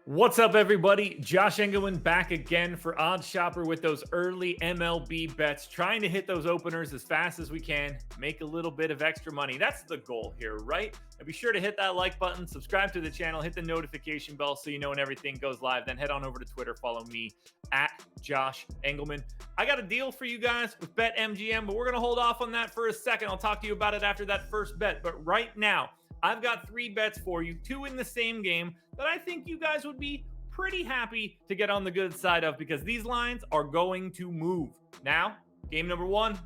What's up, everybody? Josh Engleman back again for OddsShopper with those early MLB bets, trying to hit those openers as fast as we can, make a little bit of extra money. That's the goal here, right? And be sure to hit that like button, subscribe to the channel, hit the notification bell so you know when everything goes live. Then head on over to Twitter, follow me at Josh Engleman. I got a deal for you guys with BetMGM, but we're going to hold off on that for a second. I'll talk to you about it after that first bet. But right now, I've got 3 bets for you, 2 in the same game that I think you guys would be pretty happy to get on the good side of because these lines are going to move. Now, game number 1.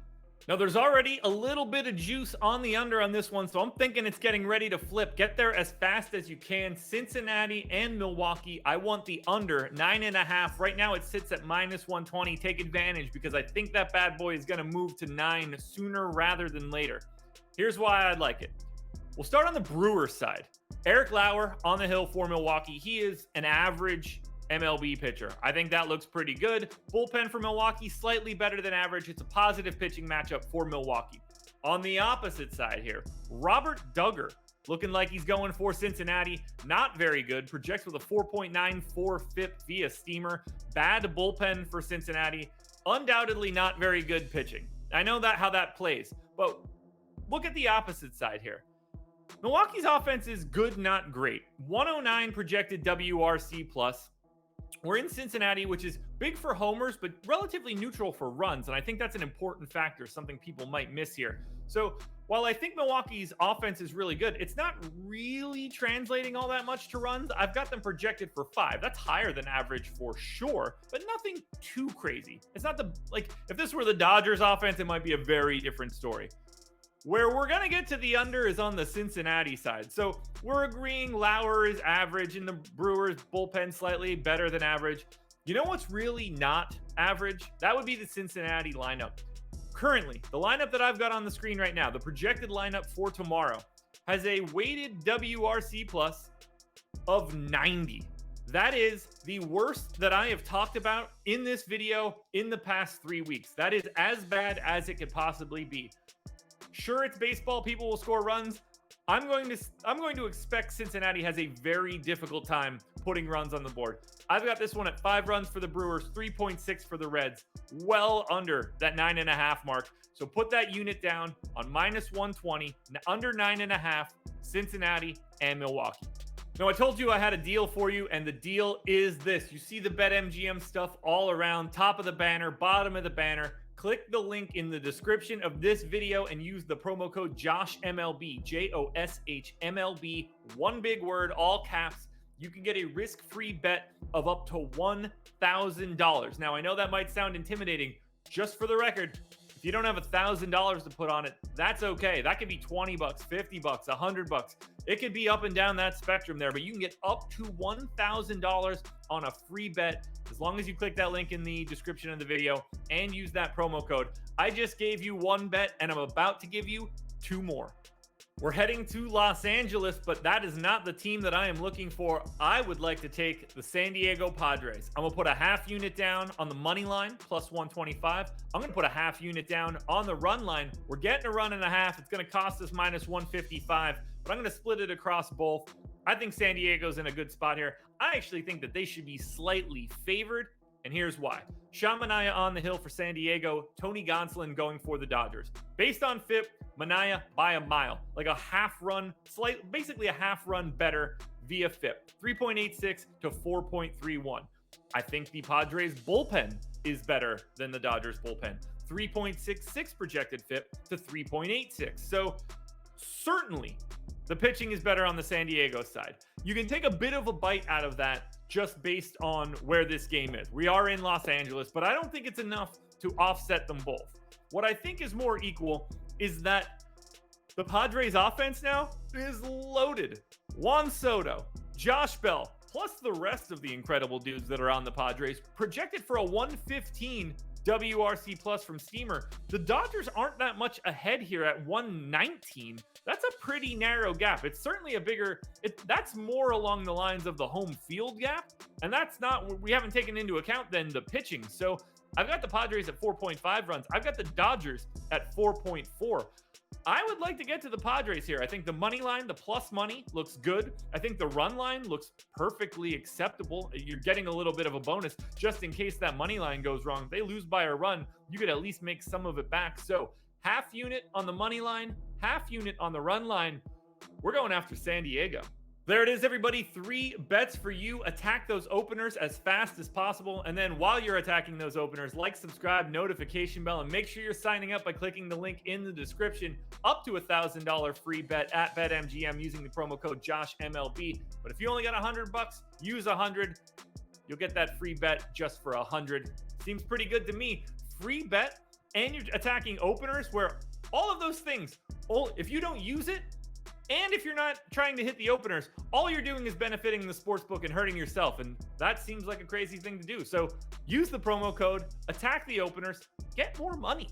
Now, there's already a little bit of juice on the under on this one, so I'm thinking it's getting ready to flip. Get there as fast as you can. Cincinnati and Milwaukee, I want the under 9.5. Right now, it sits at -120. Take advantage because I think that bad boy is going to move to 9 sooner rather than later. Here's why I like it. We'll start on the Brewers side. Eric Lauer on the hill for Milwaukee. He is an average MLB pitcher. I think that looks pretty good. Bullpen for Milwaukee, slightly better than average. It's a positive pitching matchup for Milwaukee. On the opposite side here, Robert Duggar looking like he's going for Cincinnati. Not very good. Projects with a 4.94 FIP via steamer. Bad bullpen for Cincinnati. Undoubtedly not very good pitching. I know that how that plays, but look at the opposite side here. Milwaukee's offense is good, not great. 109 projected WRC plus. We're in Cincinnati, which is big for homers, but relatively neutral for runs. And I think that's an important factor, something people might miss here. So while I think Milwaukee's offense is really good, it's not really translating all that much to runs. I've got them projected for 5. That's higher than average for sure, but nothing too crazy. It's not if this were the Dodgers offense, it might be a very different story. Where we're going to get to the under is on the Cincinnati side. So we're agreeing Lauer is average and the Brewers bullpen slightly better than average. You know what's really not average? That would be the Cincinnati lineup. Currently, the lineup that I've got on the screen right now, the projected lineup for tomorrow, has a weighted WRC plus of 90. That is the worst that I have talked about in this video in the past 3 weeks. That is as bad as it could possibly be. Sure, it's baseball. People will score runs. I'm going to expect Cincinnati has a very difficult time putting runs on the board. I've got this one at 5 runs for the Brewers, 3.6 for the Reds, well under that 9.5 mark. So put that unit down on -120, under 9.5, Cincinnati and Milwaukee. Now, I told you I had a deal for you, and the deal is this. You see the BetMGM stuff all around, top of the banner, bottom of the banner. Click the link in the description of this video and use the promo code JOSHMLB, JOSHMLB, one big word, all caps. You can get a risk-free bet of up to $1,000. Now, I know that might sound intimidating. Just for the record, if you don't have $1,000 to put on it, that's okay. That could be $20, $50, $100. It could be up and down that spectrum there, but you can get up to $1,000 on a free bet as long as you click that link in the description of the video and use that promo code. I just gave you 1 bet and I'm about to give you 2 more. We're heading to Los Angeles, but that is not the team that I am looking for. I would like to take the San Diego Padres. I'm going to put a half unit down on the money line, plus 125. I'm going to put a half unit down on the run line. We're getting a run and a half. It's going to cost us -155, but I'm going to split it across both. I think San Diego's in a good spot here. I actually think that they should be slightly favored, and here's why. Sean Manaea on the hill for San Diego, Tony Gonsolin going for the Dodgers. Based on FIP, Manaea by a mile, like a half run, basically a half run better via FIP, 3.86 to 4.31. I think the Padres bullpen is better than the Dodgers bullpen, 3.66 projected FIP to 3.86. So certainly the pitching is better on the San Diego side. You can take a bit of a bite out of that just based on where this game is. We are in Los Angeles, but I don't think it's enough to offset them both. What I think is more equal is that the Padres offense now is loaded. Juan Soto, Josh Bell, plus the rest of the incredible dudes that are on the Padres, projected for a 115 WRC plus from Steamer. The Dodgers aren't that much ahead here at 119. That's a pretty narrow gap. It's certainly that's more along the lines of the home field gap. And we haven't taken into account then the pitching. So I've got the Padres at 4.5 runs. I've got the Dodgers at 4.4. I would like to get to the Padres here. I think the money line, the plus money, looks good. I think the run line looks perfectly acceptable. You're getting a little bit of a bonus just in case that money line goes wrong. If they lose by a run, you could at least make some of it back. So half unit on the money line, half unit on the run line. We're going after San Diego. There it is, everybody. 3 bets for you. Attack those openers as fast as possible. And then while you're attacking those openers, like, subscribe, notification bell, and make sure you're signing up by clicking the link in the description. Up to $1,000 free bet at BetMGM using the promo code JoshMLB. But if you only got $100, use 100. You'll get that free bet just for 100. Seems pretty good to me. Free bet, and you're attacking openers where all of those things, if you don't use it, and if you're not trying to hit the openers, all you're doing is benefiting the sportsbook and hurting yourself. And that seems like a crazy thing to do. So use the promo code, attack the openers, get more money.